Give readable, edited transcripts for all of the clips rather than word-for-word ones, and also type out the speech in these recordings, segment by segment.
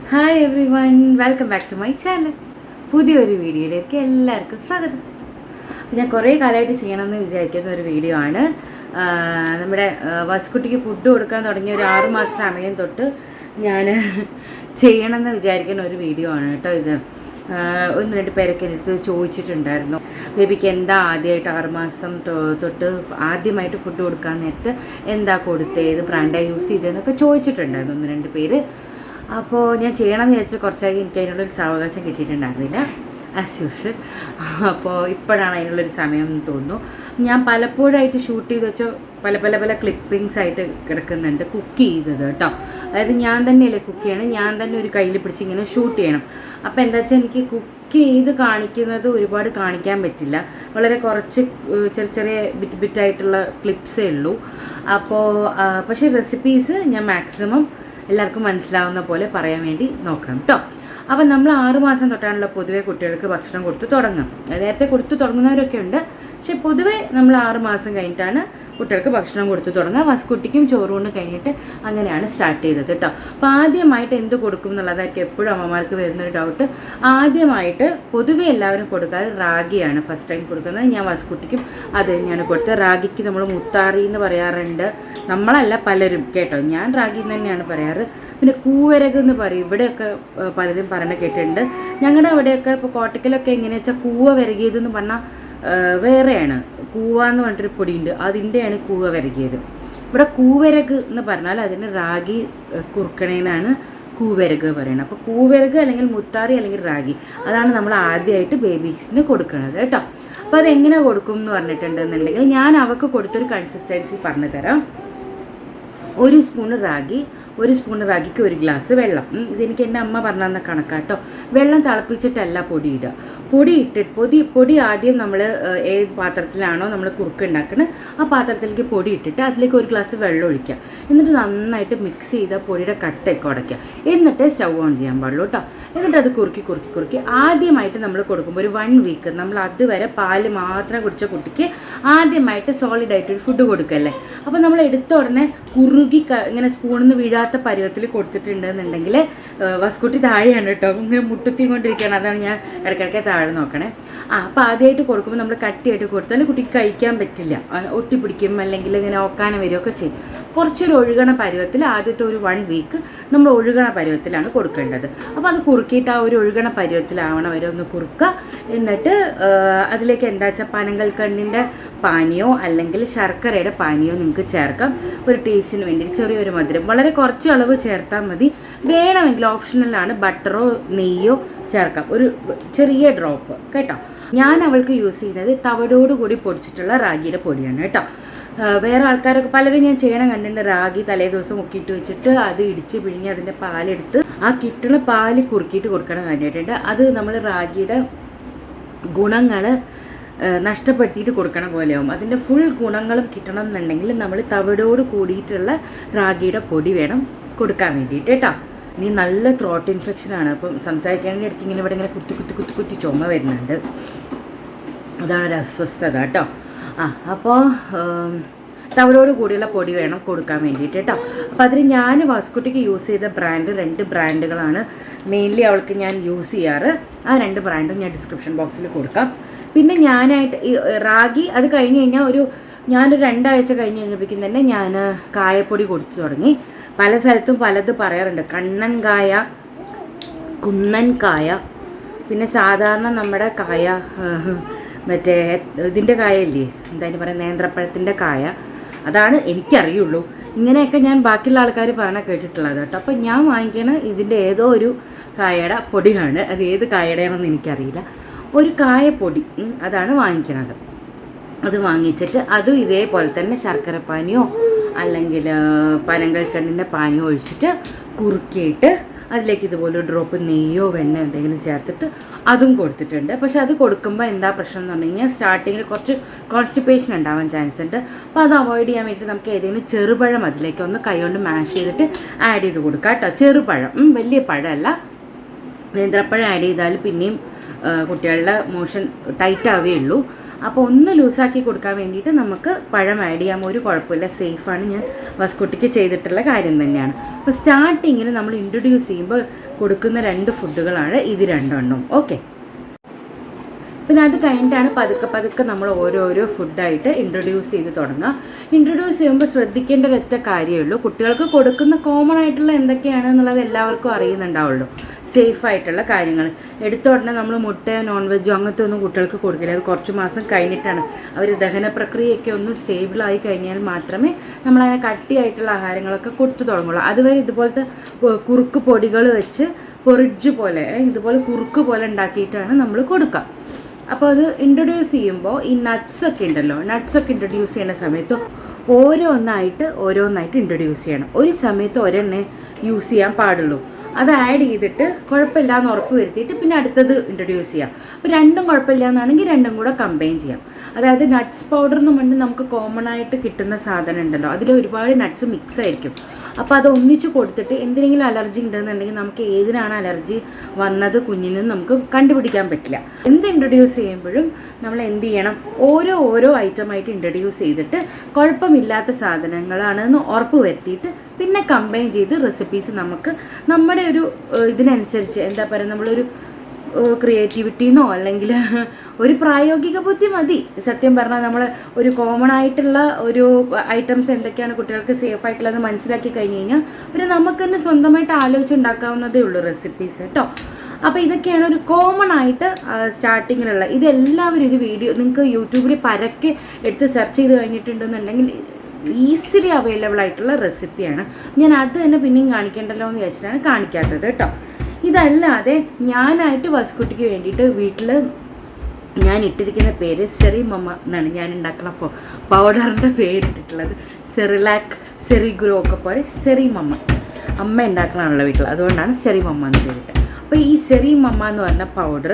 Hi everyone, welcome back to my channel. പുതിയൊരു വീഡിയോയിലേക്ക് എല്ലാവർക്കും സ്വാഗതം. ഞാൻ കുറേ കാലമായിട്ട് ചെയ്യണമെന്ന് വിചാരിക്കുന്ന ഒരു വീഡിയോ ആണ്. നമ്മുടെ വസ്കുട്ടിക്ക് ഫുഡ് കൊടുക്കാൻ തുടങ്ങിയ ഒരു 6 മാസം സമയം തൊട്ട് ഞാൻ ചെയ്യണമെന്ന് വിചാരിക്കുന്ന ഒരു വീഡിയോ ആണ് കേട്ടോ ഇത്. 1-2 പേരൊക്കെ എൻ്റെ അടുത്ത് ചോദിച്ചിട്ടുണ്ടായിരുന്നു, ബേബിക്ക് എന്താ ആദ്യമായിട്ട് 6 മാസം തൊട്ട് ആദ്യമായിട്ട് ഫുഡ് കൊടുക്കാൻ നേരത്ത് എന്താ കൊടുത്തത്, ഏത് ബ്രാൻഡാണ് യൂസ് ചെയ്തതെന്നൊക്കെ ചോദിച്ചിട്ടുണ്ടായിരുന്നു 1-2 പേര്. അപ്പോൾ ഞാൻ ചെയ്യണമെന്ന് വിചാരിച്ചിട്ട് കുറച്ചായി എനിക്ക് അതിനുള്ളൊരു സാവകാശം കിട്ടിയിട്ടുണ്ടായിരുന്നില്ല, ആസ് യൂഷ്വൽ. അപ്പോൾ ഇപ്പോഴാണ് അതിനുള്ളൊരു സമയം എന്ന് തോന്നുന്നു. ഞാൻ പലപ്പോഴായിട്ട് ഷൂട്ട് ചെയ്ത് വെച്ച പല ക്ലിപ്പിങ്സ് ആയിട്ട് കിടക്കുന്നുണ്ട് കുക്ക് ചെയ്തത് കേട്ടോ. അതായത് ഞാൻ തന്നെയല്ലേ കുക്ക് ചെയ്യണം, ഞാൻ തന്നെ ഒരു കയ്യിൽ പിടിച്ച് ഇങ്ങനെ ഷൂട്ട് ചെയ്യണം. അപ്പോൾ എന്താ വെച്ചാൽ എനിക്ക് കുക്ക് ചെയ്ത് കാണിക്കുന്നത് ഒരുപാട് കാണിക്കാൻ പറ്റില്ല, വളരെ കുറച്ച് ചെറിയ ബിറ്റായിട്ടുള്ള ക്ലിപ്സേ ഉള്ളൂ. അപ്പോൾ പക്ഷേ റെസിപ്പീസ് ഞാൻ മാക്സിമം എല്ലാവർക്കും മനസ്സിലാവുന്ന പോലെ പറയാൻ വേണ്ടി നോക്കണം കേട്ടോ. അപ്പം നമ്മൾ 6 മാസം തൊട്ടാണല്ലോ പൊതുവേ കുട്ടികൾക്ക് ഭക്ഷണം കൊടുത്ത് തുടങ്ങും. നേരത്തെ കൊടുത്ത് തുടങ്ങുന്നവരൊക്കെ ഉണ്ട്, പക്ഷെ പൊതുവേ നമ്മൾ 6 മാസം കഴിഞ്ഞിട്ടാണ് കുട്ടികൾക്ക് ഭക്ഷണം കൊടുത്ത് തുടങ്ങുക. വസ്കുട്ടിക്കും ചോറുകൊണ്ട് കഴിഞ്ഞിട്ട് അങ്ങനെയാണ് സ്റ്റാർട്ട് ചെയ്തത് കേട്ടോ. അപ്പോൾ ആദ്യമായിട്ട് എന്ത് കൊടുക്കും എന്നുള്ളതായിരിക്കും എപ്പോഴും അമ്മമാർക്ക് വരുന്നൊരു ഡൗട്ട്. ആദ്യമായിട്ട് പൊതുവേ എല്ലാവരും കൊടുക്കാറ് റാഗിയാണ് ഫസ്റ്റ് ടൈം കൊടുക്കുന്നത്. ഞാൻ വസ്കുട്ടിക്കും അത് തന്നെയാണ് കൊടുത്തത്. റാഗിക്ക് നമ്മൾ മുത്താറി എന്ന് പറയാറുണ്ട്, നമ്മളല്ല പലരും കേട്ടോ, ഞാൻ റാഗി എന്ന് തന്നെയാണ് പറയാറ്. പിന്നെ കൂവരക് എന്ന് പറയും, ഇവിടെയൊക്കെ പലരും പറയണ കേട്ടിട്ടുണ്ട്. ഞങ്ങളുടെ അവിടെയൊക്കെ ഇപ്പോൾ കോട്ടക്കലൊക്കെ എങ്ങനെയാ വെച്ചാൽ കൂവ വിരകിയതെന്ന് പറഞ്ഞാൽ വേറെയാണ്. കൂവ എന്ന് പറഞ്ഞിട്ടൊരു പൊടിയുണ്ട്, അതിൻ്റെയാണ് കൂവ വിരകിയത്. ഇവിടെ കൂവരക് എന്ന് പറഞ്ഞാൽ അതിന് റാഗി കുറുക്കണേനാണ് കൂവരക് പറയുന്നത്. അപ്പോൾ കൂവരക് അല്ലെങ്കിൽ മുത്താറി അല്ലെങ്കിൽ റാഗി, അതാണ് നമ്മൾ ആദ്യമായിട്ട് ബേബീസിന് കൊടുക്കുന്നത് കേട്ടോ. അപ്പോൾ അതെങ്ങനെ കൊടുക്കും എന്ന് പറഞ്ഞിട്ടുണ്ടെന്നുണ്ടെങ്കിൽ ഞാൻ അവർക്ക് കൊടുത്തൊരു കൺസിസ്റ്റൻസി പറഞ്ഞു തരാം. 1 സ്പൂണ് റാഗി, 1 സ്പൂൺ റാഗിക്ക് 1 ഗ്ലാസ് വെള്ളം. ഇതെനിക്ക് എൻ്റെ അമ്മ പറഞ്ഞു തന്ന കണക്കാട്ടോ. വെള്ളം തിളപ്പിച്ചിട്ടല്ല പൊടി ഇടുക. പൊടി ആദ്യം നമ്മൾ ഏത് പാത്രത്തിലാണോ നമ്മൾ കുറുക്ക് ഉണ്ടാക്കുന്നത് ആ പാത്രത്തിലേക്ക് പൊടി ഇട്ടിട്ട് അതിലേക്ക് 1 ഗ്ലാസ് വെള്ളം ഒഴിക്കുക. എന്നിട്ട് നന്നായിട്ട് മിക്സ് ചെയ്ത പൊടിയുടെ കട്ടയൊക്കെ ഉടയ്ക്കുക. എന്നിട്ട് സ്റ്റൗ ഓൺ ചെയ്യാൻ പാടുള്ളൂ കേട്ടോ. എന്നിട്ട് അത് കുറുക്കി ആദ്യമായിട്ട് നമ്മൾ കൊടുക്കുമ്പോൾ ഒരു 1 വീക്ക് നമ്മൾ അതുവരെ പാല് മാത്രം കുടിച്ച കുട്ടിക്ക് ആദ്യമായിട്ട് സോളിഡായിട്ടൊരു ഫുഡ് കൊടുക്കല്ലേ. അപ്പോൾ നമ്മൾ എടുത്ത ഉടനെ കുറുകി ഇങ്ങനെ സ്പൂണിൽ നിന്ന് വീഴാത്ത പരുവത്തിൽ കൊടുത്തിട്ടുണ്ടെന്നുണ്ടെങ്കിൽ വസ്കുട്ടി താഴെയാണ് കേട്ടോ, ഇങ്ങനെ മുട്ടുത്തി കൊണ്ടിരിക്കുകയാണ്. അതാണ് ഞാൻ ഇടയ്ക്കിടയ്ക്ക് താഴെ നോക്കണേ. അപ്പോൾ ആദ്യമായിട്ട് കൊടുക്കുമ്പോൾ നമ്മൾ കട്ടിയായിട്ട് കൊടുത്താൽ കുട്ടിക്ക് കഴിക്കാൻ പറ്റില്ല, ഒട്ടിപ്പിടിക്കും, അല്ലെങ്കിൽ ഇങ്ങനെ ഒക്കാനം വരികയൊക്കെ ചെയ്യും. കുറച്ചൊരു ഒഴുകണ പരുവത്തിൽ ആദ്യത്തെ ഒരു 1 വീക്ക് നമ്മൾ ഒഴുകണ പരുവത്തിലാണ് കൊടുക്കേണ്ടത്. അപ്പോൾ അത് കുറുക്കിയിട്ട് ആ ഒരു ഒഴുകണ പരുവത്തിലാവണം വരെ ഒന്ന് കുറുക്കുക. എന്നിട്ട് അതിലേക്ക് എന്താ വെച്ചാൽ പനങ്കൽക്കണ്ണിൻ്റെ പാനിയോ അല്ലെങ്കിൽ ശർക്കരയുടെ പാനിയോ നിങ്ങൾക്ക് ചേർക്കാം. ഒരു ടേസ്റ്റിന് വേണ്ടി ചെറിയൊരു മധുരം, വളരെ കുറച്ച് അളവ് ചേർത്താൽ മതി. വേണമെങ്കിൽ ഓപ്ഷണലാണ് ബട്ടറോ നെയ്യോ ചേർക്കാം, ഒരു ചെറിയ ഡ്രോപ്പ് കേട്ടോ. ഞാൻ അവൾക്ക് യൂസ് ചെയ്യുന്നത് തവിടോടുകൂടി പൊടിച്ചിട്ടുള്ള റാഗിയുടെ പൊടിയാണ് കേട്ടോ. വേറെ ആൾക്കാരൊക്കെ പലരും ഞാൻ ചെയ്യണം കണ്ടിട്ടുണ്ട്, റാഗി തലേ ദിവസം മുക്കിയിട്ട് വെച്ചിട്ട് അത് ഇടിച്ച് പിഴിഞ്ഞ് അതിൻ്റെ പാലെടുത്ത് ആ കിട്ടുന്ന പാല് കുറുക്കിയിട്ട് കൊടുക്കണം കണ്ടിട്ടുണ്ട്. അത് നമ്മൾ റാഗിയുടെ ഗുണങ്ങൾ നഷ്ടപ്പെടുത്തിയിട്ട് കൊടുക്കണ പോലെയാവും. അതിൻ്റെ ഫുൾ ഗുണങ്ങളും കിട്ടണം എന്നുണ്ടെങ്കിൽ നമ്മൾ തവിടോട് കൂടിയിട്ടുള്ള റാഗിയുടെ പൊടി വേണം കൊടുക്കാൻ വേണ്ടിയിട്ട് കേട്ടോ. ഇനി നല്ല ത്രോട്ട് ഇൻഫെക്ഷനാണ്, അപ്പം സംസാരിക്കാനുള്ള ഇടയ്ക്ക് ഇങ്ങനെ ഇവിടെ ഇങ്ങനെ കുത്തി ചുമ വരുന്നുണ്ട്, അതാണ് ഒരു അസ്വസ്ഥത കേട്ടോ. അപ്പോൾ തവിടോട് കൂടിയുള്ള പൊടി വേണം കൊടുക്കാൻ വേണ്ടിയിട്ട് കേട്ടോ. അപ്പോൾ അതിന് ഞാൻ വസ്കുട്ടിക്ക് യൂസ് ചെയ്ത ബ്രാൻഡ് 2 ബ്രാൻഡുകളാണ് മെയിൻലി അവൾക്ക് ഞാൻ യൂസ് ചെയ്യാറ്. ആ 2 ബ്രാൻഡും ഞാൻ ഡിസ്ക്രിപ്ഷൻ ബോക്സിൽ കൊടുക്കാം. പിന്നെ ഞാനായിട്ട് ഈ റാഗി അത് കഴിഞ്ഞ് കഴിഞ്ഞാൽ ഞാനൊരു 2 ആഴ്ച കഴിഞ്ഞ് കഴിഞ്ഞപ്പോഴേക്കും തന്നെ ഞാൻ കായപ്പൊടി കൊടുത്തു തുടങ്ങി. പല സ്ഥലത്തും പലത് പറയാറുണ്ട്, കണ്ണൻ കായ, കുന്നൻ കായ, പിന്നെ സാധാരണ നമ്മുടെ കായ മറ്റേ ഇതിൻ്റെ കായല്ലേ, എന്തായാലും പറയാം, നേന്ത്രപ്പഴത്തിൻ്റെ കായ, അതാണ് എനിക്കറിയുള്ളൂ. ഇങ്ങനെയൊക്കെ ഞാൻ ബാക്കിയുള്ള ആൾക്കാർ പറഞ്ഞാൽ കേട്ടിട്ടുള്ളത് കേട്ടോ. അപ്പം ഞാൻ വാങ്ങിക്കണ ഇതിൻ്റെ ഏതോ ഒരു കായയുടെ പൊടിയാണ്, അത് ഏത് കായയുടെയാണെന്ന് എനിക്കറിയില്ല. ഒരു കായപ്പൊടി അതാണ് വാങ്ങിക്കണത്. അത് വാങ്ങിച്ചിട്ട് അതും ഇതേപോലെ തന്നെ ശർക്കര പാനിയോ അല്ലെങ്കിൽ പനങ്കൽക്കണ്ണിൻ്റെ പാനിയോ ഒഴിച്ചിട്ട് കുറുക്കിയിട്ട് അതിലേക്ക് ഇതുപോലെ ഒരു ഡ്രോപ്പ് നെയ്യോ വെണ്ണ എന്തെങ്കിലും ചേർത്തിട്ട് അതും കൊടുത്തിട്ടുണ്ട്. പക്ഷെ അത് കൊടുക്കുമ്പോൾ എന്താ പ്രശ്നം എന്ന് പറഞ്ഞു കഴിഞ്ഞാൽ സ്റ്റാർട്ടിങ്ങിൽ കുറച്ച് കോൺസ്റ്റിപ്പേഷൻ ഉണ്ടാവാൻ ചാൻസ് ഉണ്ട്. അപ്പോൾ അത് അവോയ്ഡ് ചെയ്യാൻ വേണ്ടി നമുക്ക് ഏതെങ്കിലും ചെറുപഴം അതിലേക്ക് ഒന്ന് കൈകൊണ്ട് മാഷ് ചെയ്തിട്ട് ആഡ് ചെയ്ത് കൊടുക്കാം കേട്ടോ. ചെറുപഴം, വലിയ പഴമല്ല. നേന്ത്രപ്പഴം ആഡ് ചെയ്താൽ പിന്നെയും കുട്ടികളുടെ മോഷൻ ടൈറ്റ് ആവുകയുള്ളൂ. അപ്പോൾ ഒന്ന് ലൂസാക്കി കൊടുക്കാൻ വേണ്ടിയിട്ട് നമുക്ക് പഴം ആഡ് ചെയ്യാം, ഒരു കുഴപ്പമില്ല, സേഫാണ്. ഞാൻ വസ്കുട്ടിക്ക് ചെയ്തിട്ടുള്ള കാര്യം തന്നെയാണ്. അപ്പോൾ സ്റ്റാർട്ടിങ്ങിൽ നമ്മൾ ഇൻട്രൊഡ്യൂസ് ചെയ്യുമ്പോൾ കൊടുക്കുന്ന 2 ഫുഡുകളാണ് ഇത് രണ്ടെണ്ണം. ഓക്കെ, പിന്നെ അത് കഴിഞ്ഞിട്ടാണ് പതുക്കെ നമ്മൾ ഓരോരോ ഫുഡായിട്ട് ഇൻട്രൊഡ്യൂസ് ചെയ്ത് തുടങ്ങുക. ഇൻട്രൊഡ്യൂസ് ചെയ്യുമ്പോൾ ശ്രദ്ധിക്കേണ്ട ഒരൊറ്റ കാര്യമേ ഉള്ളൂ, കുട്ടികൾക്ക് കൊടുക്കുന്ന കോമൺ ആയിട്ടുള്ള എന്തൊക്കെയാണ് എന്നുള്ളത് എല്ലാവർക്കും അറിയുന്നുണ്ടാവുള്ളൂ. സേഫായിട്ടുള്ള കാര്യങ്ങൾ എടുത്ത ഉടനെ നമ്മൾ മുട്ടയോ നോൺ വെജോ അങ്ങനത്തെ ഒന്നും കുട്ടികൾക്ക് കൊടുക്കില്ല. അത് കുറച്ച് മാസം കഴിഞ്ഞിട്ടാണ് അവർ ദഹന പ്രക്രിയയൊക്കെ ഒന്ന് സ്റ്റേബിളായി കഴിഞ്ഞാൽ മാത്രമേ നമ്മളതിനെ കട്ടിയായിട്ടുള്ള ആഹാരങ്ങളൊക്കെ കൊടുത്തു തുടങ്ങുള്ളൂ. അതുവരെ ഇതുപോലത്തെ കുറുക്ക് പൊടികൾ വെച്ച് പൊറിഡ്ജ് പോലെ ഇതുപോലെ കുറുക്ക് പോലെ ഉണ്ടാക്കിയിട്ടാണ് നമ്മൾ കൊടുക്കുക. അപ്പോൾ അത് ഇൻട്രൊഡ്യൂസ് ചെയ്യുമ്പോൾ ഈ നട്ട്സൊക്കെ ഉണ്ടല്ലോ, നട്ട്സൊക്കെ ഇൻട്രൊഡ്യൂസ് ചെയ്യുന്ന സമയത്ത് ഓരോന്നായിട്ട് ഇൻട്രൊഡ്യൂസ് ചെയ്യണം. ഒരു സമയത്ത് ഒരെണ്ണേ യൂസ് ചെയ്യാൻ പാടുള്ളൂ. അത് ആഡ് ചെയ്തിട്ട് കുഴപ്പമില്ല എന്ന് ഉറപ്പ് വരുത്തിയിട്ട് പിന്നെ അടുത്തത് ഇൻട്രൊഡ്യൂസ് ചെയ്യാം. അപ്പോൾ രണ്ടും കുഴപ്പമില്ല എന്നാണെങ്കിൽ രണ്ടും കൂടെ കമ്പൈൻ ചെയ്യാം. അതായത് നട്ട്സ് പൗഡർ എന്ന് പറഞ്ഞാൽ നമുക്ക് കോമൺ ആയിട്ട് കിട്ടുന്ന സാധനം ഉണ്ടല്ലോ, അതിൽ ഒരുപാട് നട്ട്സ് മിക്സ് ആയിരിക്കും. അപ്പോൾ അത് ഒന്നിച്ച് കൊടുത്തിട്ട് എന്തിനെങ്കിലും അലർജി ഉണ്ടെന്നുണ്ടെങ്കിൽ നമുക്ക് ഏതിനാണ് അലർജി വന്നത് കുഞ്ഞിന് നമുക്ക് കണ്ടുപിടിക്കാൻ പറ്റില്ല. എന്ത് ഇൻട്രൊഡ്യൂസ് ചെയ്യുമ്പോഴും നമ്മൾ എന്ത് ചെയ്യണം, ഓരോ ഐറ്റമായിട്ട് ഇൻട്രൊഡ്യൂസ് ചെയ്തിട്ട് കുഴപ്പമില്ലാത്ത സാധനങ്ങളാണെന്ന് ഉറപ്പ് വരുത്തിയിട്ട് പിന്നെ കമ്പൈൻ ചെയ്ത് റെസിപ്പീസ് നമുക്ക് നമ്മുടെ ഒരു ഇതിനനുസരിച്ച് എന്താ പറയുക, നമ്മളൊരു ക്രിയേറ്റിവിറ്റിന്നോ അല്ലെങ്കിൽ ഒരു പ്രായോഗിക ബുദ്ധി മതി. സത്യം പറഞ്ഞാൽ നമ്മൾ ഒരു കോമൺ ആയിട്ടുള്ള ഒരു ഐറ്റംസ് എന്തൊക്കെയാണ് കുട്ടികൾക്ക് സേഫ് ആയിട്ടുള്ളത് മനസ്സിലാക്കി കഴിഞ്ഞ് കഴിഞ്ഞാൽ പിന്നെ നമുക്ക് തന്നെ സ്വന്തമായിട്ട് ആലോചിച്ചുണ്ടാക്കാവുന്നതേ ഉള്ളൂ റെസിപ്പീസ് കേട്ടോ. അപ്പോൾ ഇതൊക്കെയാണ് ഒരു കോമൺ ആയിട്ട് സ്റ്റാർട്ടിങ്ങിലുള്ള. ഇതെല്ലാവരും ഒരു വീഡിയോ നിങ്ങൾക്ക് യൂട്യൂബിൽ പരക്കെ എടുത്ത് സെർച്ച് ചെയ്ത് കഴിഞ്ഞിട്ടുണ്ടെന്നുണ്ടെങ്കിൽ ഈസിലി അവൈലബിൾ ആയിട്ടുള്ള റെസിപ്പിയാണ്. ഞാൻ അത് തന്നെ പിന്നെയും കാണിക്കേണ്ടല്ലോ എന്ന് വിചാരിച്ചിട്ടാണ് കാണിക്കാത്തത് കേട്ടോ. ഇതല്ലാതെ ഞാനായിട്ട് വസ്കുട്ടിക്ക് വേണ്ടിയിട്ട് വീട്ടിൽ ഞാൻ ഇട്ടിരിക്കുന്ന പേര് സെറി മമ്മ എന്നാണ്. ഞാൻ ഉണ്ടാക്കുന്ന പൗഡറിൻ്റെ പേരിട്ടിട്ടുള്ളത് സെറിലാക്ക്, സെറിഗ്രോ ഒക്കെ പോലെ സെറി മമ്മ. അമ്മ ഉണ്ടാക്കണമാണല്ലോ വീട്ടിൽ, അതുകൊണ്ടാണ് സെറി മമ്മ എന്ന് പേരിട്ട്. അപ്പോൾ ഈ സെറി മമ്മ എന്ന് പറഞ്ഞ പൗഡർ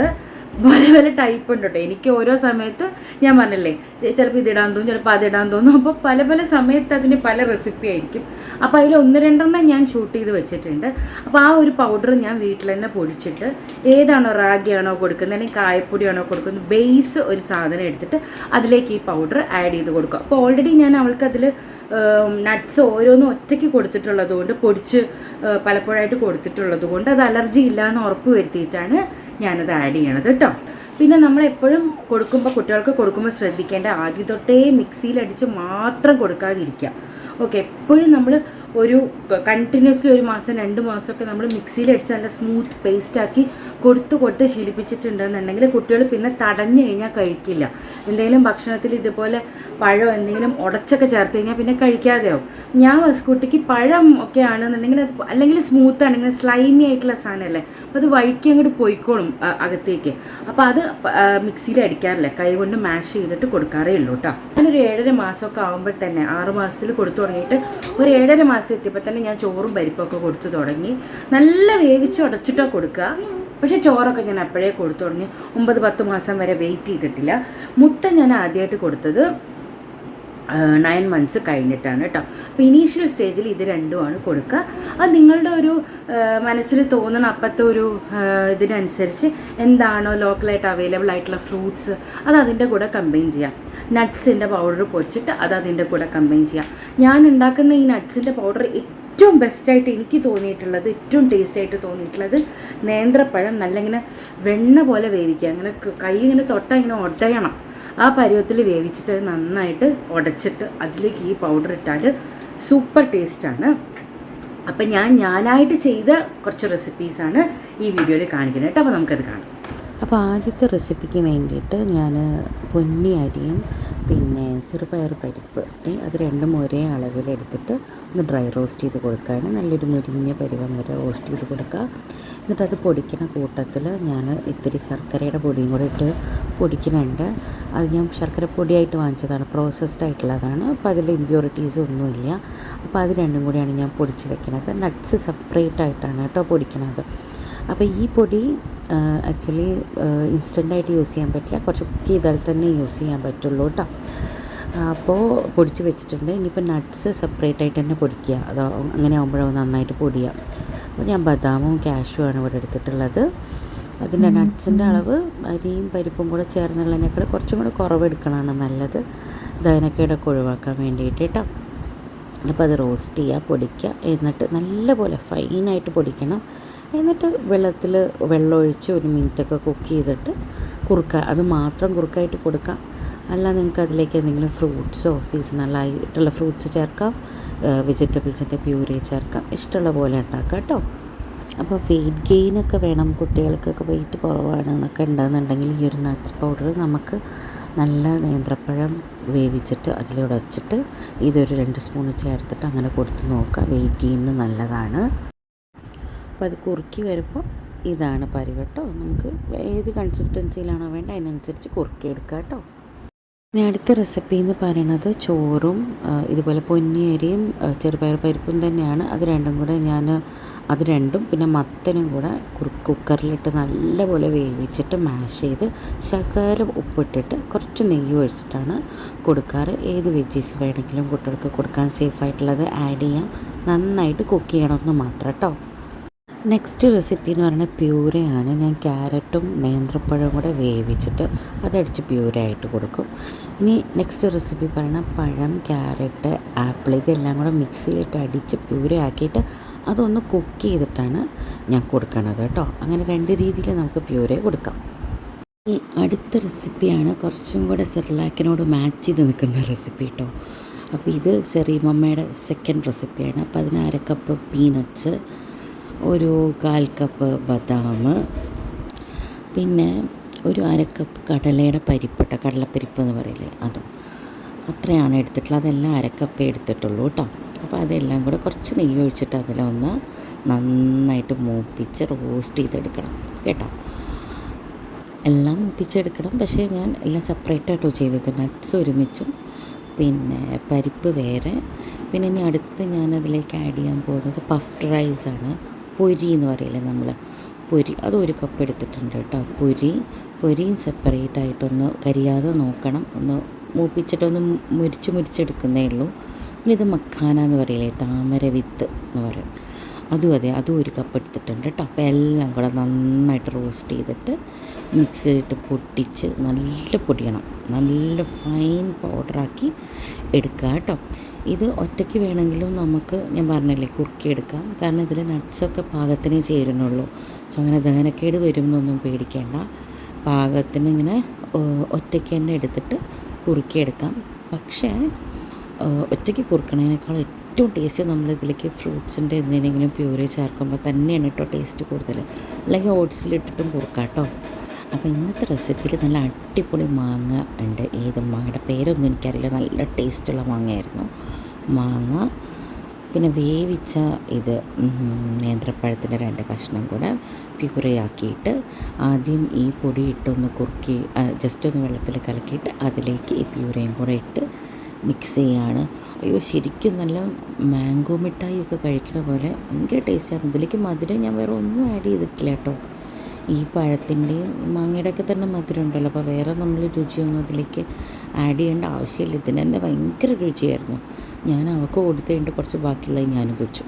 പല ടൈപ്പ് ഉണ്ട് കേട്ടോ. എനിക്ക് ഓരോ സമയത്ത് ഞാൻ പറഞ്ഞില്ലേ, ചിലപ്പോൾ ഇതിടാൻ തോന്നും, ചിലപ്പോൾ അതിടാൻ തോന്നും. അപ്പോൾ പല സമയത്ത് അതിന് പല റെസിപ്പി ആയിരിക്കും. അപ്പോൾ അതിൽ 1-2 ഞാൻ ഷൂട്ട് ചെയ്ത് വെച്ചിട്ടുണ്ട്. അപ്പോൾ ആ ഒരു പൗഡർ ഞാൻ വീട്ടിൽ തന്നെ പൊടിച്ചിട്ട് ഏതാണോ റാഗിയാണോ കൊടുക്കുന്നത് അല്ലെങ്കിൽ കായപ്പൊടിയാണോ കൊടുക്കുന്നത്, ബേസ് ഒരു സാധനം എടുത്തിട്ട് അതിലേക്ക് ഈ പൗഡർ ആഡ് ചെയ്ത് കൊടുക്കുക. അപ്പോൾ ഓൾറെഡി ഞാൻ അവൾക്ക് അതിൽ നട്ട്സ് ഓരോന്നും ഒറ്റയ്ക്ക് കൊടുത്തിട്ടുള്ളത് കൊണ്ട്, പൊടിച്ച് പലപ്പോഴായിട്ട് കൊടുത്തിട്ടുള്ളത് കൊണ്ട് അത് അലർജി ഇല്ല എന്ന് ഉറപ്പ് വരുത്തിയിട്ടാണ് ഞാനത് ആഡ് ചെയ്യണത് കേട്ടോ. പിന്നെ നമ്മളെപ്പോഴും കുട്ടികൾക്ക് കൊടുക്കുമ്പോൾ ശ്രദ്ധിക്കേണ്ട, ആദ്യം തൊട്ടേ മിക്സിയിലടിച്ച് മാത്രം കൊടുക്കാതിരിക്കുക. ഓക്കെ, എപ്പോഴും നമ്മൾ ഒരു കണ്ടിന്യൂസ്ലി 1 മാസം 2 മാസമൊക്കെ നമ്മൾ മിക്സിയിലടിച്ച് നല്ല സ്മൂത്ത് പേസ്റ്റാക്കി കൊടുത്ത് ശീലിപ്പിച്ചിട്ടുണ്ടെന്നുണ്ടെങ്കിൽ കുട്ടികൾ പിന്നെ തടഞ്ഞു കഴിഞ്ഞാൽ കഴിക്കില്ല. എന്തെങ്കിലും ഭക്ഷണത്തിൽ ഇതുപോലെ പഴം എന്തെങ്കിലും ഉടച്ചൊക്കെ ചേർത്ത് കഴിഞ്ഞാൽ പിന്നെ കഴിക്കാതെയാവും. ഞാൻ വസ്കുട്ടിക്ക് പഴം ഒക്കെ ആണെന്നുണ്ടെങ്കിൽ അത് അല്ലെങ്കിൽ സ്മൂത്ത് ആണെങ്കിൽ സ്ലൈമി ആയിട്ടുള്ള സാധനമല്ലേ, അപ്പോൾ അത് വഴിക്ക് അങ്ങോട്ട് പോയിക്കോളും അകത്തേക്ക്. അപ്പോൾ അത് മിക്സിയിൽ അടിക്കാറില്ല, കൈ കൊണ്ട് മാഷ് ചെയ്തിട്ട് കൊടുക്കാറേ ഉള്ളൂ കേട്ടോ. ഞാനൊരു 7.5 മാസമൊക്കെ ആകുമ്പോൾ തന്നെ 6 മാസത്തിൽ കൊടുത്തു തുടങ്ങിയിട്ട് ഒരു 7.5 മാസം എത്തിയപ്പോൾ തന്നെ ഞാൻ ചോറും പരിപ്പൊക്കെ കൊടുത്തു തുടങ്ങി. നല്ല വേവിച്ച് ഉടച്ചിട്ടോ കൊടുക്കുക. പക്ഷേ ചോറൊക്കെ ഞാൻ അപ്പോഴേ കൊടുത്തു തുടങ്ങി. 9-10 മാസം വരെ വെയിറ്റ് ചെയ്തിട്ടില്ല. മുട്ട ഞാൻ ആദ്യമായിട്ട് കൊടുത്തത് 9 മന്ത്സ് കഴിഞ്ഞിട്ടാണ് കേട്ടോ. അപ്പോൾ ഇനീഷ്യൽ സ്റ്റേജിൽ ഇത് രണ്ടുമാണ് കൊടുക്കുക. അത് നിങ്ങളുടെ ഒരു മനസ്സിൽ തോന്നുന്ന അപ്പോഴത്തെ ഒരു ഇതിനനുസരിച്ച് എന്താണോ ലോക്കലായിട്ട് അവൈലബിൾ ആയിട്ടുള്ള ഫ്രൂട്ട്സ് അത് അതിൻ്റെ കൂടെ കമ്പൈൻ ചെയ്യാം. നട്ട്സിൻ്റെ പൗഡർ പൊടിച്ചിട്ട് അത് അതിൻ്റെ കൂടെ കമ്പൈൻ ചെയ്യാം. ഞാൻ ഉണ്ടാക്കുന്ന ഈ നട്ട്സിൻ്റെ പൗഡർ ഏറ്റവും ബെസ്റ്റായിട്ട് എനിക്ക് തോന്നിയിട്ടുള്ളത്, ഏറ്റവും ടേസ്റ്റായിട്ട് തോന്നിയിട്ടുള്ളത് നേന്ത്രപ്പഴം നല്ല ഇങ്ങനെ വെണ്ണ പോലെ വേവിക്കുക. അങ്ങനെ കൈ ഇങ്ങനെ തൊട്ടാൽ ഇങ്ങനെ ഉടയണം. ആ പരുവത്തിൽ വേവിച്ചിട്ട് നന്നായിട്ട് ഉടച്ചിട്ട് അതിലേക്ക് ഈ പൗഡർ ഇട്ടാൽ സൂപ്പർ ടേസ്റ്റാണ്. അപ്പം ഞാനായിട്ട് ചെയ്ത കുറച്ച് റെസിപ്പീസാണ് ഈ വീഡിയോയിൽ കാണിക്കുന്നത് കേട്ടോ. അപ്പോൾ നമുക്കത് കാണാം. അപ്പോൾ ആദ്യത്തെ റെസിപ്പിക്ക് വേണ്ടിയിട്ട് ഞാൻ പൊന്നി അരിയും പിന്നെ ചെറുപയർ പരിപ്പ് അത് രണ്ടും ഒരേ അളവിലെടുത്തിട്ട് ഒന്ന് ഡ്രൈ റോസ്റ്റ് ചെയ്ത് കൊടുക്കുകയാണ്. നല്ലൊരു മുരിഞ്ഞ പരുവം വരെ റോസ്റ്റ് ചെയ്ത് കൊടുക്കുക. എന്നിട്ട് അത് പൊടിക്കുന്ന കൂട്ടത്തിൽ ഞാൻ ഇത്തിരി ശർക്കരയുടെ പൊടിയും കൂടെ ഇട്ട് പൊടിക്കുന്നുണ്ട്. അത് ഞാൻ ശർക്കര പൊടിയായിട്ട് വാങ്ങിച്ചതാണ്, പ്രോസസ്ഡ് ആയിട്ടുള്ളതാണ്. അപ്പോൾ അതിൽ ഇമ്പ്യൂരിറ്റീസും ഒന്നുമില്ല. അപ്പോൾ അത് രണ്ടും കൂടിയാണ് ഞാൻ പൊടിച്ച് വെക്കുന്നത്. നട്ട്സ് സെപ്പറേറ്റ് ആയിട്ടാണ് കേട്ടോ പൊടിക്കുന്നത്. അപ്പോൾ ഈ പൊടി ആക്ച്വലി ഇൻസ്റ്റൻ്റായിട്ട് യൂസ് ചെയ്യാൻ പറ്റില്ല, കുറച്ച് കുക്ക് ചെയ്താൽ തന്നെ യൂസ് ചെയ്യാൻ പറ്റുള്ളൂ കേട്ടോ. അപ്പോൾ പൊടിച്ച് വെച്ചിട്ടുണ്ട്. ഇനിയിപ്പോൾ നട്ട്സ് സെപ്പറേറ്റ് ആയിട്ട് തന്നെ പൊടിക്കുക, അതോ അങ്ങനെ ആകുമ്പോഴോ നന്നായിട്ട് പൊടിയുക. അപ്പോൾ ഞാൻ ബദാമും കാഷ്യുമാണ് ഇവിടെ എടുത്തിട്ടുള്ളത്. അതിൻ്റെ നട്ട്സിൻ്റെ അളവ് അരിയും പരിപ്പും കൂടെ ചേർന്നുള്ളതിനേക്കാൾ കുറച്ചും കൂടെ കുറവെടുക്കണതാണ് നല്ലത്, ദഹനക്കേടൊക്കെ ഒഴിവാക്കാൻ വേണ്ടിയിട്ട് കേട്ടോ. അപ്പോൾ അത് റോസ്റ്റ് ചെയ്യുക, പൊടിക്കുക, എന്നിട്ട് നല്ലപോലെ ഫൈനായിട്ട് പൊടിക്കണം. എന്നിട്ട് വെള്ളം ഒഴിച്ച് 1 മിനിറ്റൊക്കെ കുക്ക് ചെയ്തിട്ട് കുറുക്കുക. അത് മാത്രം കുറുക്കായിട്ട് കൊടുക്കാം. അല്ല നിങ്ങൾക്ക് അതിലേക്ക് എന്തെങ്കിലും ഫ്രൂട്ട്സോ സീസണലായിട്ടുള്ള ഫ്രൂട്ട്സ് ചേർക്കാം, വെജിറ്റബിൾസിൻ്റെ പ്യൂരി ചേർക്കാം, ഇഷ്ടമുള്ള പോലെ ഉണ്ടാക്കാം കേട്ടോ. അപ്പോൾ വെയിറ്റ് ഗെയിനൊക്കെ വേണം, കുട്ടികൾക്കൊക്കെ വെയിറ്റ് കുറവാണ് എന്നൊക്കെ ഉണ്ടെന്നുണ്ടെങ്കിൽ ഈ ഒരു നട്ട്സ് പൗഡർ നമുക്ക് നല്ല നേന്ത്രപ്പഴം വേവിച്ചിട്ട് അതിലുടച്ചിട്ട് ഇതൊരു 2 സ്പൂണ് ചേർത്തിട്ട് അങ്ങനെ കൊടുത്ത് നോക്കുക. വെയിറ്റ് ഗെയിനിന് നല്ലതാണ്. അപ്പോൾ അത് കുറുക്കി വരുമ്പോൾ ഇതാണ് പരുവം കേട്ടോ. നമുക്ക് ഏത് കൺസിസ്റ്റൻസിയിലാണോ വേണ്ട അതിനനുസരിച്ച് കുറുക്കിയെടുക്കുക കേട്ടോ. ഇനി അടുത്ത റെസിപ്പി എന്ന് പറയുന്നത് ചോറും ഇതുപോലെ പൊന്നിയരിയും ചെറുപയർ പരിപ്പും തന്നെയാണ്. അത് രണ്ടും പിന്നെ മത്തനും കൂടെ കുക്കറിലിട്ട് നല്ലപോലെ വേവിച്ചിട്ട് മാഷ് ചെയ്ത് ശകലം ഉപ്പിട്ടിട്ട് കുറച്ച് നെയ്യ് ഒഴിച്ചിട്ടാണ് കൊടുക്കാറ്. ഏത് വെജീസ് വേണമെങ്കിലും കുട്ടികൾക്ക് കൊടുക്കാൻ സേഫായിട്ടുള്ളത് ആഡ് ചെയ്യാം. നന്നായിട്ട് കുക്ക് ചെയ്യണമെന്ന് മാത്രം കേട്ടോ. നെക്സ്റ്റ് റെസിപ്പി എന്ന് പറയുന്നത് പ്യൂരയാണ്. ഞാൻ ക്യാരറ്റും നേന്ത്രപ്പഴവും കൂടെ വേവിച്ചിട്ട് അതടിച്ച് പ്യൂരയായിട്ട് കൊടുക്കും. ഇനി നെക്സ്റ്റ് റെസിപ്പി പറയുന്നത് പഴം, ക്യാരറ്റ്, ആപ്പിൾ ഇതെല്ലാം കൂടെ മിക്സിയിലിട്ട് അടിച്ച് പ്യൂരയാക്കിയിട്ട് അതൊന്ന് കുക്ക് ചെയ്തിട്ടാണ് ഞാൻ കൊടുക്കണത് കേട്ടോ. അങ്ങനെ 2 രീതിയിൽ നമുക്ക് പ്യൂരെ കൊടുക്കാം. ഈ അടുത്ത റെസിപ്പിയാണ് കുറച്ചും കൂടെ സെർലാക്കിനോട് മാച്ച് ചെയ്ത് നിൽക്കുന്ന റെസിപ്പി കേട്ടോ. അപ്പോൾ ഇത് സെറീമമ്മയുടെ സെക്കൻഡ് റെസിപ്പിയാണ്. അപ്പോൾ അതിന് 1/2 കപ്പ് പീനട്ട്സ്, ഒരു 1/4 കപ്പ് ബദാം, പിന്നെ ഒരു 1/2 കപ്പ് കടലയുടെ പരിപ്പ്, കടലപ്പരിപ്പ് എന്ന് പറയില്ലേ, അതും അത്രയാണ് എടുത്തിട്ടുള്ളത്. അതെല്ലാം 1/2 കപ്പേ എടുത്തിട്ടുള്ളൂ കേട്ടോ. അപ്പോൾ അതെല്ലാം കൂടെ കുറച്ച് നെയ്യ് ഒഴിച്ചിട്ട് അതിലൊന്ന് നന്നായിട്ട് മൂപ്പിച്ച് റോസ്റ്റ് ചെയ്തെടുക്കണം കേട്ടോ. എല്ലാം മൂപ്പിച്ചെടുക്കണം. പക്ഷേ ഞാൻ എല്ലാം സെപ്പറേറ്റായിട്ടോ ചെയ്തത്, നട്ട്സ് ഒരുമിച്ചും പിന്നെ പരിപ്പ് വേറെ. പിന്നെ ഇനി അടുത്ത് ഞാനതിലേക്ക് ആഡ് ചെയ്യാൻ പോകുന്നത് പഫ്ഡ് റൈസാണ്. പൊരി എന്ന് പറയില്ലേ നമ്മൾ, പൊരി, അത് 1 കപ്പ് എടുത്തിട്ടുണ്ട് കേട്ടോ. പൊരിയും സെപ്പറേറ്റായിട്ടൊന്ന് കരിയാതെ നോക്കണം, ഒന്ന് മൂപ്പിച്ചിട്ടൊന്ന് മുരിച്ചെടുക്കുന്നേ ഉള്ളൂ. പിന്നെ ഇത് മഖാന എന്ന് പറയില്ലേ, താമര വിത്ത് എന്ന് പറയും, അതും അതെ, അതും 1 കപ്പ് എടുത്തിട്ടുണ്ട് കേട്ടോ. അപ്പോൾ എല്ലാം കൂടെ നന്നായിട്ട് റോസ്റ്റ് ചെയ്തിട്ട് മിക്സിയിലിട്ട് പൊട്ടിച്ച് നല്ല പൊടിയണം, നല്ല ഫൈൻ പൗഡറാക്കി എടുക്കുക കേട്ടോ. ഇത് ഒറ്റയ്ക്ക് വേണമെങ്കിലും നമുക്ക്, ഞാൻ പറഞ്ഞില്ലേ, കുറുക്കിയെടുക്കാം. കാരണം ഇതിൽ നട്ട്സൊക്കെ പാകത്തിനേ ചേരുന്നുള്ളൂ. സോ അങ്ങനെ ദഹനക്കേട് വരുമെന്നൊന്നും പേടിക്കേണ്ട. പാകത്തിന് ഇങ്ങനെ ഒറ്റയ്ക്ക് തന്നെ എടുത്തിട്ട് കുറുക്കിയെടുക്കാം. പക്ഷേ ഒറ്റയ്ക്ക് കുറുക്കണതിനേക്കാൾ ഏറ്റവും ടേസ്റ്റ് നമ്മളിതിലേക്ക് ഫ്രൂട്ട്സിൻ്റെ എന്തെങ്കിലും പ്യൂരി ചേർക്കുമ്പോൾ തന്നെയാണ് കേട്ടോ ടേസ്റ്റ് കൂടുതൽ. അല്ലെങ്കിൽ ഓട്സിലിട്ടിട്ടും കുറുക്കാം കേട്ടോ. അപ്പോൾ ഇന്നത്തെ റെസിപ്പിയിൽ നല്ല അടിപൊളി മാങ്ങ ഉണ്ട്. ഏത് മാങ്ങയുടെ പേരൊന്നും എനിക്കറിയില്ല, നല്ല ടേസ്റ്റുള്ള മാങ്ങയായിരുന്നു. മാങ്ങ, പിന്നെ വേവിച്ച ഇത് നേന്ത്രപ്പഴത്തിൻ്റെ 2 കഷ്ണം കൂടെ പ്യൂറിയാക്കിയിട്ട് ആദ്യം ഈ പൊടി ഇട്ടൊന്ന് കുറുക്കി ജസ്റ്റ് ഒന്ന് വെള്ളത്തിൽ കലക്കിയിട്ട് അതിലേക്ക് ഈ പ്യൂരയും കൂടെ ഇട്ട് മിക്സ് ചെയ്യാണ്. അയ്യോ, ശരിക്കും നല്ല മാംഗോ മിഠായി ഒക്കെ കഴിക്കുന്ന പോലെ ഭയങ്കര ടേസ്റ്റായിരുന്നു. ഇതിലേക്ക് മധുരം ഞാൻ വേറെ ഒന്നും ആഡ് ചെയ്തിട്ടില്ല കേട്ടോ. ഈ പഴത്തിൻ്റെയും മാങ്ങയുടെയൊക്കെ തന്നെ മധുരം ഉണ്ടല്ലോ, അപ്പോൾ വേറെ നമ്മൾ രുചിയൊന്നും അതിലേക്ക് ആഡ് ചെയ്യേണ്ട ആവശ്യമില്ല. ഇതിന് തന്നെ ഭയങ്കര രുചിയായിരുന്നു. ഞാൻ അവൾക്ക് കൊടുത്തു കഴിഞ്ഞിട്ട് കുറച്ച് ബാക്കിയുള്ളത് ഞാനും കഴിച്ചു.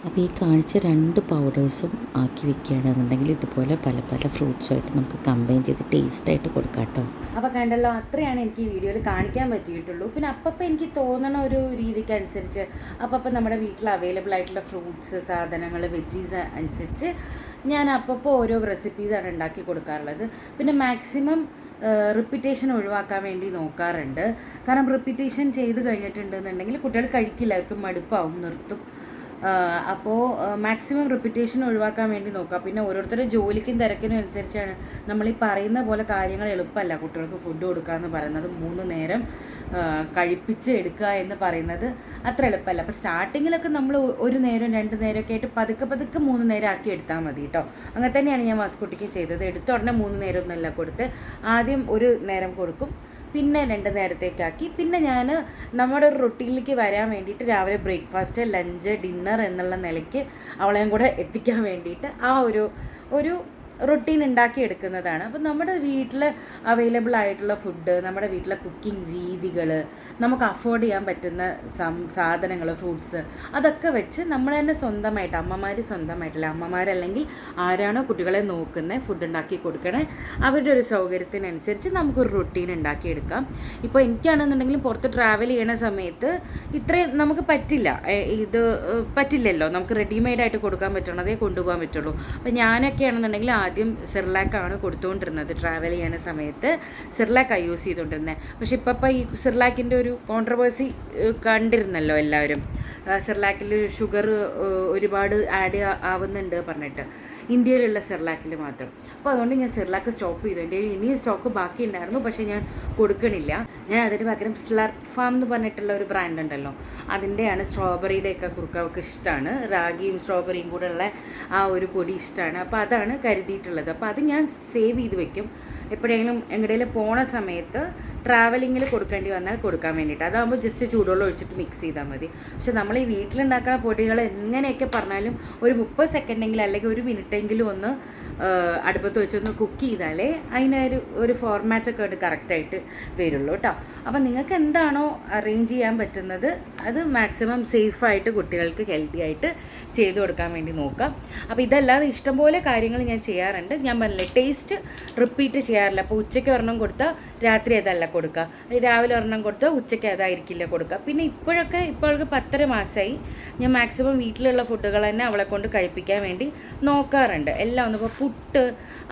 അപ്പോൾ ഈ കാണിച്ച 2 പൗഡേഴ്സും ആക്കി വെക്കുകയാണെന്നുണ്ടെങ്കിൽ ഇതുപോലെ പല പല ഫ്രൂട്ട്സുമായിട്ട് നമുക്ക് കമ്പൈൻ ചെയ്ത് ടേസ്റ്റായിട്ട് കൊടുക്കാം കേട്ടോ. അപ്പോൾ കണ്ടല്ലോ, അത്രയാണ് എനിക്ക് ഈ വീഡിയോയിൽ കാണിക്കാൻ പറ്റിയിട്ടുള്ളൂ. പിന്നെ അപ്പം എനിക്ക് തോന്നണ ഒരു രീതിക്ക് അനുസരിച്ച് അപ്പം നമ്മുടെ വീട്ടിൽ അവൈലബിൾ ആയിട്ടുള്ള ഫ്രൂട്ട്സ്, സാധനങ്ങൾ, വെജീസ് അനുസരിച്ച് ഞാൻ അപ്പോൾ ഓരോ റെസിപ്പീസാണ് ഉണ്ടാക്കി കൊടുക്കാറുള്ളത്. പിന്നെ മാക്സിമം റിപ്പീറ്റേഷൻ ഒഴിവാക്കാൻ വേണ്ടി നോക്കാറുണ്ട്. കാരണം റിപ്പീറ്റേഷൻ ചെയ്ത് കഴിഞ്ഞിട്ടുണ്ടെന്നുണ്ടെങ്കിൽ കുട്ടികൾ കഴിക്കില്ല, അവർക്ക് മടുപ്പാവും, നിർത്തും. അപ്പോൾ മാക്സിമം റിപ്പീറ്റേഷൻ ഒഴിവാക്കാൻ വേണ്ടി നോക്കുക. പിന്നെ ഓരോരുത്തരുടെ ജോലിക്കും തിരക്കിനും അനുസരിച്ചാണ് നമ്മൾ ഈ പറയുന്ന പോലെ കാര്യങ്ങൾ എളുപ്പമല്ല. കുട്ടികൾക്ക് ഫുഡ് കൊടുക്കുക എന്ന് പറയുന്നത് 3 നേരം കഴിപ്പിച്ച് എടുക്കുക എന്ന് പറയുന്നത് അത്ര എളുപ്പമല്ല. അപ്പോൾ സ്റ്റാർട്ടിങ്ങിലൊക്കെ നമ്മൾ 1 നേരം 2 നേരമൊക്കെ ആയിട്ട് പതുക്കെ 3 നേരം ആക്കി എടുത്താൽ മതി കേട്ടോ. അങ്ങനെ തന്നെയാണ് ഞാൻ വാസ്കുട്ടിക്ക് ചെയ്തത്. എടുത്ത ഉടനെ 3 നേരം ഒന്നുമല്ല കൊടുത്ത്, ആദ്യം 1 നേരം കൊടുക്കും, പിന്നെ 2 നേരത്തേക്കാക്കി. പിന്നെ ഞാൻ നമ്മുടെ ഒരു റൊട്ടീനിലേക്ക് വരാൻ വേണ്ടിയിട്ട് രാവിലെ ബ്രേക്ക്ഫാസ്റ്റ്, ലഞ്ച്, ഡിന്നർ എന്നുള്ള നിലയ്ക്ക് അവളെയും കൂടെ എത്തിക്കാൻ വേണ്ടിയിട്ട് ആ ഒരു റൊട്ടീൻ ഉണ്ടാക്കിയെടുക്കുന്നതാണ്. അപ്പം നമ്മുടെ വീട്ടിൽ അവൈലബിൾ ആയിട്ടുള്ള ഫുഡ്, നമ്മുടെ വീട്ടിലെ കുക്കിംഗ് രീതികൾ, നമുക്ക് അഫോർഡ് ചെയ്യാൻ പറ്റുന്ന സാധനങ്ങൾ, ഫ്രൂട്ട്സ്, അതൊക്കെ വെച്ച് നമ്മൾ തന്നെ സ്വന്തമായിട്ട്, അമ്മമാർ സ്വന്തമായിട്ടില്ല, അമ്മമാരല്ലെങ്കിൽ ആരാണോ കുട്ടികളെ നോക്കുന്നത്, ഫുഡ് ഉണ്ടാക്കി കൊടുക്കണേ, അവരുടെ ഒരു സൗകര്യത്തിനനുസരിച്ച് നമുക്കൊരു റൊട്ടീൻ ഉണ്ടാക്കിയെടുക്കാം. ഇപ്പോൾ എനിക്കാണെന്നുണ്ടെങ്കിലും പുറത്ത് ട്രാവൽ ചെയ്യണ സമയത്ത് ഇത്രയും നമുക്ക് പറ്റില്ല, ഇത് പറ്റില്ലല്ലോ, നമുക്ക് റെഡിമെയ്ഡായിട്ട് കൊടുക്കാൻ പറ്റണതേ കൊണ്ടുപോകാൻ പറ്റുള്ളൂ. അപ്പോൾ ഞാനൊക്കെ ആണെന്നുണ്ടെങ്കിൽ ആദ്യം സിർലാക്കാണ് കൊടുത്തുകൊണ്ടിരുന്നത്. ട്രാവൽ ചെയ്യുന്ന സമയത്ത് സിർലാക്കാണ് യൂസ് ചെയ്തുകൊണ്ടിരുന്നത്. പക്ഷേ ഇപ്പോൾ ഈ സിർലാക്കിൻ്റെ ഒരു കോൺട്രവേഴ്സി കണ്ടിരുന്നല്ലോ എല്ലാവരും, സിർലാക്കിൽ ഷുഗർ ഒരുപാട് ആഡ് ആവുന്നുണ്ട് പറഞ്ഞിട്ട്, ഇന്ത്യയിലുള്ള സിർലാക്കിൽ മാത്രം. അപ്പോൾ അതുകൊണ്ട് ഞാൻ സിർലാക്ക് സ്റ്റോപ്പ് ചെയ്തു. എൻ്റെ ഇനിയും സ്റ്റോക്ക് ബാക്കി ഉണ്ടായിരുന്നു, പക്ഷേ ഞാൻ കൊടുക്കണില്ല. ഞാൻ അതിന് പകരം സ്ലർപ്പ് ഫാം എന്ന് പറഞ്ഞിട്ടുള്ള ഒരു ബ്രാൻഡ് ഉണ്ടല്ലോ, അതിൻ്റെയാണ്. സ്ട്രോബെറിയുടെയൊക്കെ കുറുക്ക് അവർക്ക് ഇഷ്ടമാണ്, റാഗിയും സ്ട്രോബെറിയും കൂടെ ഉള്ള ആ ഒരു പൊടി ഇഷ്ടമാണ്. അപ്പോൾ അതാണ് കരുതിയിട്ടുള്ളത്. അപ്പോൾ അത് ഞാൻ സേവ് ചെയ്ത് വെക്കും, എപ്പോഴെങ്കിലും എങ്ങടെയും പോണ സമയത്ത് ട്രാവലിങ്ങിൽ കൊടുക്കേണ്ടി വന്നാൽ കൊടുക്കാൻ വേണ്ടിയിട്ട്. അതാകുമ്പോൾ ജസ്റ്റ് ചൂടുവെള്ളം ഒഴിച്ചിട്ട് മിക്സ് ചെയ്താൽ മതി. പക്ഷെ നമ്മൾ ഈ വീട്ടിലുണ്ടാക്കുന്ന പൊടികൾ എങ്ങനെയൊക്കെ പറഞ്ഞാലും ഒരു 30 സെക്കൻഡെങ്കിലും അല്ലെങ്കിൽ 1 മിനിറ്റെങ്കിലും ഒന്ന് അടുപ്പത്ത് വെച്ചൊന്ന് കുക്ക് ചെയ്താലേ അതിനൊരു ഫോർമാറ്റൊക്കെ അത് കറക്റ്റായിട്ട് വരുള്ളൂ കേട്ടോ. അപ്പം നിങ്ങൾക്ക് എന്താണോ അറേഞ്ച് ചെയ്യാൻ പറ്റുന്നത് അത് മാക്സിമം സേഫായിട്ട് കുട്ടികൾക്ക് ഹെൽത്തി ആയിട്ട് ചെയ്തു കൊടുക്കാൻ വേണ്ടി നോക്കാം. അപ്പോൾ ഇതല്ലാതെ ഇഷ്ടംപോലെ കാര്യങ്ങൾ ഞാൻ ചെയ്യാറുണ്ട്. ഞാൻ പറഞ്ഞില്ലേ, ടേസ്റ്റ് റിപ്പീറ്റ് ചെയ്യാറില്ല. അപ്പോൾ ഉച്ചയ്ക്ക് ഒരെണ്ണം കൊടുത്താൽ രാത്രി അതല്ല കൊടുക്കുക, രാവിലെ ഒരെണ്ണം കൊടുത്താൽ ഉച്ചയ്ക്ക് അതായിരിക്കില്ല കൊടുക്കുക. പിന്നെ ഇപ്പോഴൊക്കെ അവൾക്ക് 10.5 മാസമായി. ഞാൻ മാക്സിമം വീട്ടിലുള്ള ഫുഡുകൾ തന്നെ അവളെ കൊണ്ട് കഴിപ്പിക്കാൻ വേണ്ടി നോക്കാറുണ്ട്. എല്ലാം ഒന്ന്, ഇപ്പോൾ പുട്ട്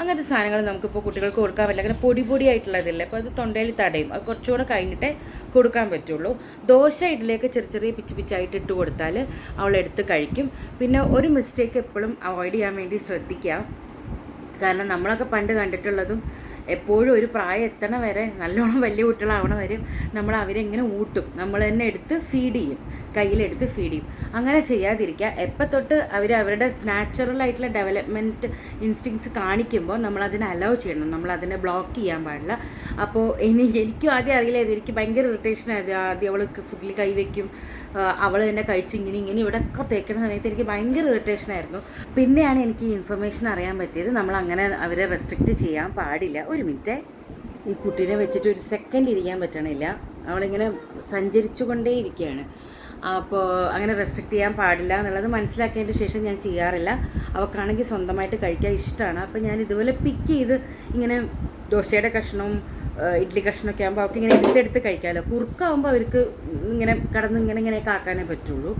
അങ്ങനത്തെ സാധനങ്ങൾ നമുക്കിപ്പോൾ കുട്ടികൾക്ക് കൊടുക്കാൻ പറ്റില്ല, അങ്ങനെ പൊടിയായിട്ടുള്ളതില്ല. അപ്പോൾ അത് തൊണ്ടയിൽ തടയും, അത് കുറച്ചുകൂടെ കഴിഞ്ഞിട്ടേ കൊടുക്കാൻ പറ്റുള്ളൂ. ദോശ ഇഡ്ഡലിയൊക്കെ ചെറിയ പിച്ചായിട്ട് ഇട്ട് കൊടുത്താൽ അവളെടുത്ത് കഴിക്കും. പിന്നെ ഒരു മിസ്റ്റേക്ക് എപ്പോഴും അവോയ്ഡ് ചെയ്യാൻ വേണ്ടി ശ്രദ്ധിക്കുക. കാരണം നമ്മളൊക്കെ പണ്ട് കണ്ടിട്ടുള്ളതും, എപ്പോഴും ഒരു പ്രായം എത്തണ വരെ, നല്ലോണം വലിയ കുട്ടികളാവണ വരെ നമ്മൾ അവരെങ്ങനെ ഊട്ടും, നമ്മൾ തന്നെ എടുത്ത് ഫീഡ് ചെയ്യും, കയ്യിലെടുത്ത് ഫീഡ് ചെയ്യും. അങ്ങനെ ചെയ്യാതിരിക്കുക. എപ്പോൾ തൊട്ട് അവരുടെ നാച്ചുറലായിട്ടുള്ള ഡെവലപ്മെൻറ്റ് ഇൻസ്റ്റിങ്സ് കാണിക്കുമ്പോൾ നമ്മളതിനെ അലോ ചെയ്യണം, നമ്മളതിനെ ബ്ലോക്ക് ചെയ്യാൻ പാടില്ല. അപ്പോൾ എനിക്കും ആദ്യം അറിയില്ലായിരുന്നു, എനിക്ക് ഭയങ്കര ഇറിറ്റേഷനായിരുന്നു. ആദ്യം അവൾക്ക് ഫുഡിൽ കൈവയ്ക്കും, അവൾ തന്നെ കഴിച്ച് ഇങ്ങനെ ഇവിടെയൊക്കെ തേക്കുന്ന സമയത്ത് എനിക്ക് ഭയങ്കര ഇറിറ്റേഷനായിരുന്നു. പിന്നെയാണ് എനിക്ക് ഈ ഇൻഫർമേഷൻ അറിയാൻ പറ്റിയത്, നമ്മളങ്ങനെ അവരെ റെസ്ട്രിക്റ്റ് ചെയ്യാൻ പാടില്ല. 1 മിനിറ്റ്, ഈ കുട്ടീനെ വെച്ചിട്ട് 1 സെക്കൻഡ് ഇരിക്കാൻ പറ്റണില്ല, അവളിങ്ങനെ സഞ്ചരിച്ചു കൊണ്ടേ ഇരിക്കുകയാണ്. അപ്പോൾ അങ്ങനെ റെസ്ട്രിക്റ്റ് ചെയ്യാൻ പാടില്ല എന്നുള്ളത് മനസ്സിലാക്കിയതിന് ശേഷം ഞാൻ ചെയ്യാറില്ല. അവൾക്കാണെങ്കിൽ സ്വന്തമായിട്ട് കഴിക്കാൻ ഇഷ്ടമാണ്. അപ്പോൾ ഞാൻ ഇതുപോലെ പിക്ക് ചെയ്ത് ഇങ്ങനെ ദോശയുടെ കഷ്ണവും ഇഡ്ഡലി കഷ്ണമൊക്കെ ആകുമ്പോൾ അവർക്ക് ഇങ്ങനെ എടുത്തെടുത്ത് കഴിക്കാമല്ലോ. കുറുക്കാവുമ്പോൾ അവർക്ക് ഇങ്ങനെ കടന്ന് ഇങ്ങനെയൊക്കെ ആക്കാനേ പറ്റുള്ളൂ.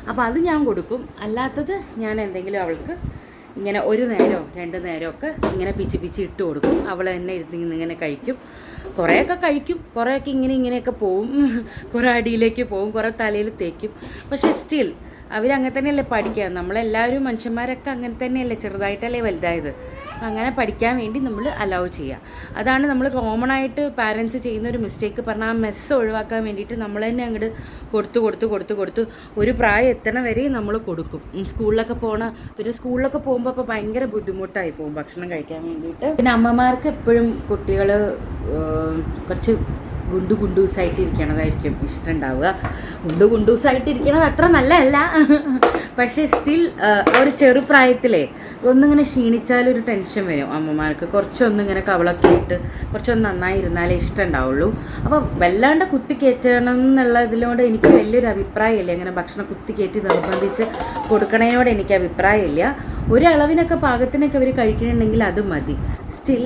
അപ്പോൾ അത് ഞാൻ കൊടുക്കും. അല്ലാത്തത് ഞാൻ എന്തെങ്കിലും അവൾക്ക് ഇങ്ങനെ 1 നേരമോ 2 നേരമൊക്കെ ഇങ്ങനെ പിച്ച് ഇട്ട് കൊടുക്കും. അവൾ തന്നെ ഇങ്ങനെ കഴിക്കും. കുറേയൊക്കെ കഴിക്കും, കുറേയൊക്കെ ഇങ്ങനെയൊക്കെ പോവും, കുറേ അടിയിലേക്ക് പോവും, കുറേ തലയിൽ തേക്കും. പക്ഷേ സ്റ്റിൽ അവരങ്ങനെ തന്നെയല്ലേ പഠിക്കുക. നമ്മളെല്ലാവരും മനുഷ്യന്മാരൊക്കെ അങ്ങനെ തന്നെയല്ലേ, ചെറുതായിട്ടല്ലേ വലുതായത്. അങ്ങനെ പഠിക്കാൻ വേണ്ടി നമ്മൾ അലൗ ചെയ്യുക. അതാണ് നമ്മൾ കോമൺ ആയിട്ട് പാരൻസ് ചെയ്യുന്ന ഒരു മിസ്റ്റേക്ക്. പറഞ്ഞാൽ ആ മെസ്സ് ഒഴിവാക്കാൻ വേണ്ടിയിട്ട് നമ്മൾ തന്നെ അങ്ങോട്ട് കൊടുത്ത് ഒരു പ്രായം എത്തണ വരെ നമ്മൾ കൊടുക്കും. സ്കൂളിലൊക്കെ പിന്നെ സ്കൂളിലൊക്കെ പോകുമ്പോൾ അപ്പോൾ ഭയങ്കര ബുദ്ധിമുട്ടായി പോകും ഭക്ഷണം കഴിക്കാൻ വേണ്ടിയിട്ട്. പിന്നെ അമ്മമാർക്ക് എപ്പോഴും കുട്ടികൾ കുറച്ച് ഗുണ്ടൂസായിട്ടിരിക്കണതായിരിക്കും ഇഷ്ടമുണ്ടാവുക. ഗുണ്ടൂസായിട്ടിരിക്കണത് അത്ര നല്ലതല്ല, പക്ഷേ സ്റ്റിൽ ഒരു ചെറുപ്രായത്തിലേ ഒന്നിങ്ങനെ ക്ഷീണിച്ചാലൊരു ടെൻഷൻ വരും അമ്മമാർക്ക്. കുറച്ചൊന്നിങ്ങനെ കവളൊക്കെ ഇട്ട് കുറച്ചൊന്ന് നന്നായിരുന്നാലേ ഇഷ്ടം ഉണ്ടാവുള്ളൂ. അപ്പോൾ വല്ലാണ്ട് കുത്തിക്കയറ്റണം എന്നുള്ളതിനോട് എനിക്ക് വലിയൊരു അഭിപ്രായമില്ല. ഇങ്ങനെ ഭക്ഷണം കുത്തിക്കയറ്റി നിർബന്ധിച്ച് കൊടുക്കണതിനോട് എനിക്ക് അഭിപ്രായമില്ല. ഒരളവിനൊക്കെ പാകത്തിനൊക്കെ അവർ കഴിക്കണമെങ്കിൽ അത് മതി. സ്റ്റിൽ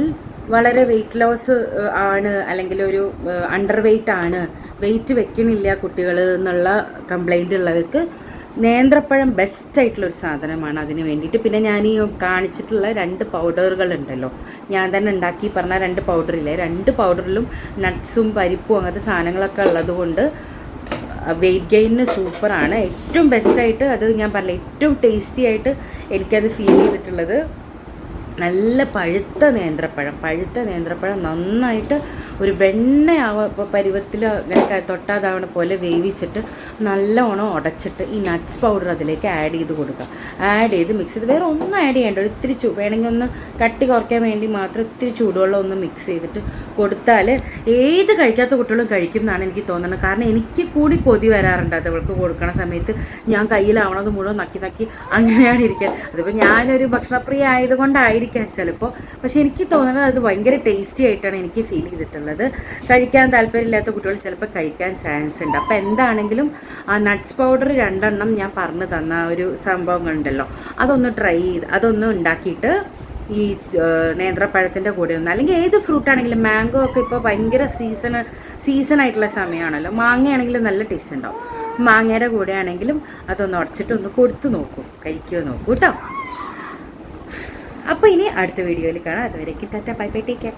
വളരെ വെയിറ്റ് ലോസ് ആണ്, അല്ലെങ്കിൽ ഒരു അണ്ടർ വെയ്റ്റ് ആണ്, വെയിറ്റ് വെക്കണില്ല കുട്ടികൾ എന്നുള്ള കംപ്ലൈൻ്റ് ഉള്ളവർക്ക് നേന്ത്രപ്പഴം ബെസ്റ്റായിട്ടുള്ളൊരു സാധനമാണ് അതിന് വേണ്ടിയിട്ട്. പിന്നെ ഞാൻ ഈ കാണിച്ചിട്ടുള്ള 2 പൗഡറുകളുണ്ടല്ലോ, ഞാൻ തന്നെ ഉണ്ടാക്കി പറഞ്ഞ 2 പൗഡറില്ലേ, 2 പൗഡറിലും നട്ട്സും പരിപ്പും അങ്ങനത്തെ സാധനങ്ങളൊക്കെ ഉള്ളത് കൊണ്ട് വെയിറ്റ് ഗെയിനിന് സൂപ്പറാണ്. ഏറ്റവും ബെസ്റ്റായിട്ട് അത് ഞാൻ പറഞ്ഞില്ല, ഏറ്റവും ടേസ്റ്റി ആയിട്ട് എനിക്കത് ഫീൽ ചെയ്തിട്ടുള്ളത് നല്ല പഴുത്ത നേന്ത്രപ്പഴം നന്നായിട്ട് ഒരു പരുവത്തിൽ ഇങ്ങനെ തൊട്ടാതാവണ പോലെ വേവിച്ചിട്ട് നല്ലോണം ഉടച്ചിട്ട് ഈ നട്ട്സ് പൗഡർ അതിലേക്ക് ആഡ് ചെയ്ത് കൊടുക്കുക. ആഡ് ചെയ്ത് മിക്സ് ചെയ്ത് വേറെ ഒന്നും ആഡ് ചെയ്യേണ്ട, ഒരു ഇത്തിരി വേണമെങ്കിൽ ഒന്ന് കട്ടി കുറയ്ക്കാൻ വേണ്ടി മാത്രം ഇത്തിരി ചൂടുവെള്ളം ഒന്ന് മിക്സ് ചെയ്തിട്ട് കൊടുത്താൽ ഏത് കഴിക്കാത്ത കുട്ടികളും കഴിക്കും എന്നാണ് എനിക്ക് തോന്നുന്നത്. കാരണം എനിക്ക് കൂടി കൊതി വരാറുണ്ട് അത് അവൾക്ക് കൊടുക്കണ സമയത്ത്. ഞാൻ കയ്യിലാവണത് മുഴുവൻ നക്കി അങ്ങനെയാണ് ഇരിക്കുക. അതിപ്പോൾ ഞാനൊരു ഭക്ഷണപ്രിയ ആയതുകൊണ്ടായിരിക്കാം ചിലപ്പോൾ, പക്ഷെ എനിക്ക് തോന്നുന്നത് അത് ഭയങ്കര ടേസ്റ്റി ആയിട്ടാണ് എനിക്ക് ഫീൽ ചെയ്തിട്ടുള്ളത്. കഴിക്കാൻ താല്പര്യമില്ലാത്ത കുട്ടികൾ ചിലപ്പോൾ കഴിക്കാൻ ചാൻസ് ഉണ്ട്. അപ്പോൾ എന്താണെങ്കിലും ആ നട്ട്സ് പൗഡർ 2 എണ്ണം ഞാൻ പറഞ്ഞു തന്ന ഒരു സംഭവങ്ങളുണ്ടല്ലോ, അതൊന്ന് ട്രൈ ചെയ്ത് അതൊന്ന് ഉണ്ടാക്കിയിട്ട് ഈ നേന്ത്രപ്പഴത്തിൻ്റെ കൂടെ ഒന്ന്, അല്ലെങ്കിൽ ഏത് ഫ്രൂട്ടാണെങ്കിലും, മാംഗോ ഒക്കെ ഇപ്പോൾ ഭയങ്കര സീസണായിട്ടുള്ള സമയമാണല്ലോ, മാങ്ങയാണെങ്കിലും നല്ല ടേസ്റ്റ് ഉണ്ടാവും. മാങ്ങയുടെ കൂടെ ആണെങ്കിലും അതൊന്ന് ഉടച്ചിട്ട് ഒന്ന് കൊടുത്തു നോക്കൂ, കഴിക്കുമോ നോക്കൂ കേട്ടോ. അപ്പോൾ ഇനി അടുത്ത വീഡിയോയിൽ കാണാം. അതുവരേക്കും Tata bye bye, take care.